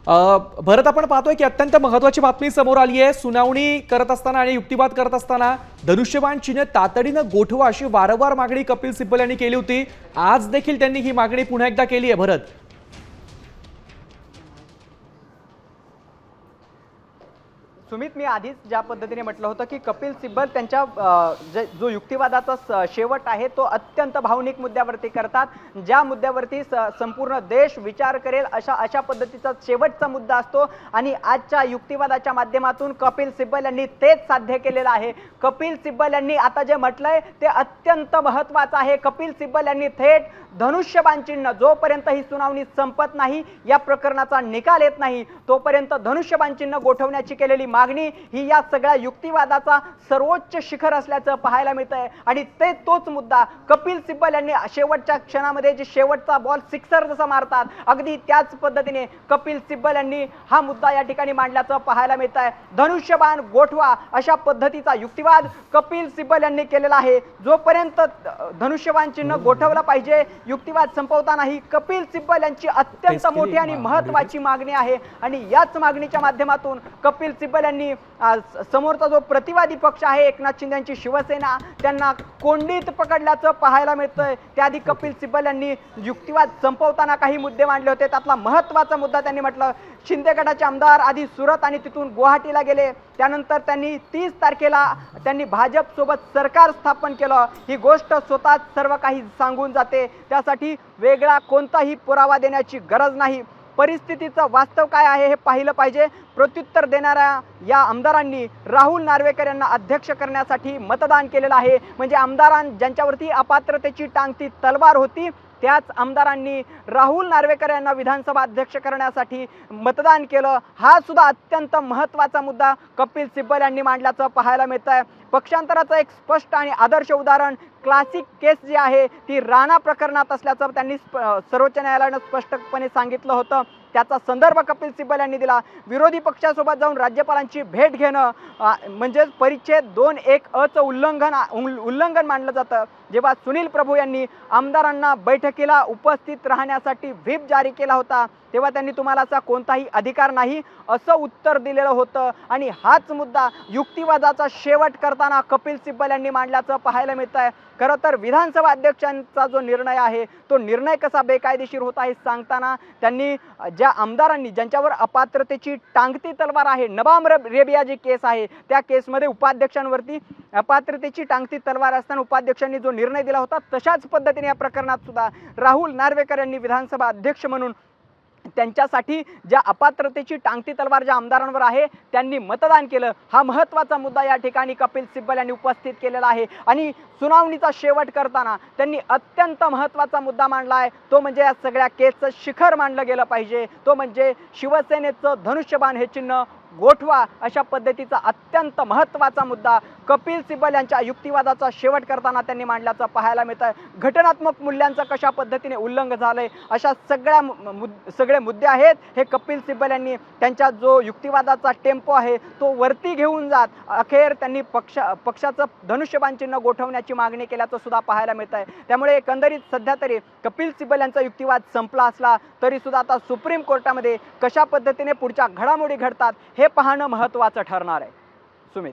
भरत, आपण पाहतोय की अत्यंत महत्त्वाची बातमी समोर आली आहे। सुनावणी करत असताना आणि युक्तिवाद करत असताना धनुष्यबाण चिन्ह तातडीनं गोठवा अशी वारंवार मागणी कपिल सिब्बल यांनी केली होती। आज देखील त्यांनी ही मागणी पुन्हा एकदा केली आहे। भरत, सुमित, मी आधीच ज्या पद्धतीने म्हटलं होतं की कपिल सिब्बल त्यांच्या जो युक्तिवादाचा शेवट आहे तो अत्यंत भावनिक मुद्द्यावरती करतात, ज्या मुद्द्यावरती संपूर्ण देश विचार करेल अशा पद्धतीचा शेवटचा मुद्दा असतो। आणि आजच्या युक्तिवादाच्या माध्यमातून कपिल सिब्बल यांनी तेच साध्य केलेलं आहे। कपिल सिब्बल यांनी आता जे म्हटलंय ते अत्यंत महत्त्वाचं आहे। कपिल सिब्बल यांनी थेट धनुष्यबाण चिन्ह, जोपर्यंत ही सुनावणी संपत नाही, या प्रकरणाचा निकाल येत नाही, तोपर्यंत धनुष्यबाण चिन्ह गोठवण्याची केलेली मागणी ही या सगळ्या युक्तिवादाचा सर्वोच्च शिखर असल्याचं पाहायला मिळतंय। आणि तोच मुद्दा कपिल सिब्बल यांनी शेवटच्या क्षणामध्ये जे शेवटचा बॉल सिक्सर जसा मारतात, अगदी त्याच पद्धतीने कपिल सिब्बल यांनी हा मुद्दा या ठिकाणी मांडल्याचं पाहायला मिळतंय। धनुष्यबाण गोठवा अशा पद्धतीचा युक्तिवाद कपिल सिब्बल यांनी केलेला आहे। जोपर्यंत धनुष्यबाण चिन्ह गोठवलं पाहिजे, युक्तिवाद संपवताना ही कपिल सिब्बल यांची अत्यंत मोठी आणि महत्त्वाची मागणी आहे। आणि याच मागणीच्या माध्यमातून कपिल सिब्बल यांनी समोरचा जो प्रतिवादी पक्ष आहे, एकनाथ शिंदे यांची शिवसेना, त्यांना कोंडीत पकडल्याचं पाहायला मिळतंय। त्याआधी कपिल सिब्बल यांनी युक्तिवाद संपवताना काही मुद्दे मांडले होते। त्यातला महत्त्वाचा मुद्दा त्यांनी म्हटलं, शिंदे गटाचे आमदार आधी सुरत आणि तिथून गुवाहाटीला गेले, त्यानंतर त्यांनी 30 तारखेला त्यांनी भाजप सोबत सरकार स्थापन केलं। ही गोष्ट स्वतःच सर्व काही सांगून जाते, त्यासाठी वेगळा कोणताही पुरावा देण्याची गरज नाही। परिस्थितीचं वास्तव काय आहे हे पाहिलं पाहिजे। प्रत्युत्तर देणाऱ्या या आमदारांनी राहुल नार्वेकर यांना अध्यक्ष करण्यासाठी मतदान केलेलं आहे। म्हणजे ज्यांच्यावरती अपात्रतेची टांगती तलवार होती, त्याच आमदारांनी राहुल नार्वेकर यांना विधानसभा अध्यक्ष करण्यासाठी मतदान केलं। हा सुद्धा अत्यंत महत्त्वाचा मुद्दा कपिल सिब्बल यांनी मांडल्याचं पाहायला मिळतंय। पक्षांतराचं एक स्पष्ट आणि आदर्श उदाहरण, क्लासिक केस जी आहे ती राणा प्रकरणात असल्याचं त्यांनी सर्वोच्च न्यायालयानं स्पष्टपणे सांगितलं होतं। त्याचा संदर्भ कपिल सिब्बल यांनी दिला। विरोधी पक्षासोबत जाऊन राज्यपालांची भेट घेणं म्हणजे परिच्छेद 2(1)चं उल्लंघन मानलं जातं। जेव्हा सुनील प्रभू यांनी आमदारांना बैठकीला उपस्थित राहण्यासाठी व्हीप जारी केला होता, तेव्हा त्यांनी तुम्हाला असा कोणताही अधिकार नाही असं उत्तर दिलेलं होतं। आणि हाच मुद्दा युक्तिवादाचा शेवट करताना कपिल सिब्बल यांनी मांडल्याचं पाहायला मिळतंय। खरं तर विधानसभा अध्यक्षांचा जो निर्णय आहे तो निर्णय कसा बेकायदेशीर होता हे सांगताना त्यांनी ज्या आमदारांनी ज्यांच्यावर अपात्रतेची टांगती तलवार आहे, नबाम रेबिया जी केस आहे, त्या केसमध्ये उपाध्यक्षांवरती अपात्रतेची टांगती तलवार असताना उपाध्यक्षांनी जो निर्णय दिला होता, तशाच पद्धतीने या प्रकरणात सुद्धा राहुल नार्वेकर यांनी विधानसभा अध्यक्ष म्हणून त्यांच्यासाठी ज्या अपात्रतेची टांगती तलवार ज्या आमदारांवर आहे त्यांनी मतदान केलं। हा महत्त्वाचा मुद्दा या ठिकाणी कपिल सिब्बल यांनी उपस्थित केलेला आहे। आणि सुनावणीचा शेवट करताना त्यांनी अत्यंत महत्त्वाचा मुद्दा मांडला आहे, तो म्हणजे या सगळ्या केसचं शिखर मांडलं गेलं पाहिजे, तो म्हणजे शिवसेनेचं धनुष्यबाण हे चिन्ह गोठवा अशा पद्धतीचा अत्यंत महत्त्वाचा मुद्दा कपिल सिब्बल यांच्या युक्तिवादाचा शेवट करताना त्यांनी मांडल्याचं पाहायला मिळतंय। घटनात्मक मूल्यांचं कशा पद्धतीने उल्लंघन झालंय अशा सगळे मुद्दे आहेत हे कपिल सिब्बल यांनी त्यांच्या जो युक्तिवादाचा टेम्पो आहे तो वरती घेऊन जात अखेर त्यांनी पक्षाचं धनुष्यबाण चिन्ह गोठवण्याची मागणी केल्याचं सुद्धा पाहायला मिळतंय। त्यामुळे एकंदरीत सध्या तरी कपिल सिब्बल यांचा युक्तिवाद संपला असला तरी सुद्धा आता सुप्रीम कोर्टामध्ये कशा पद्धतीने पुढच्या घडामोडी घडतात हे पाहणं महत्त्वाचं ठरणार आहे। सुमित।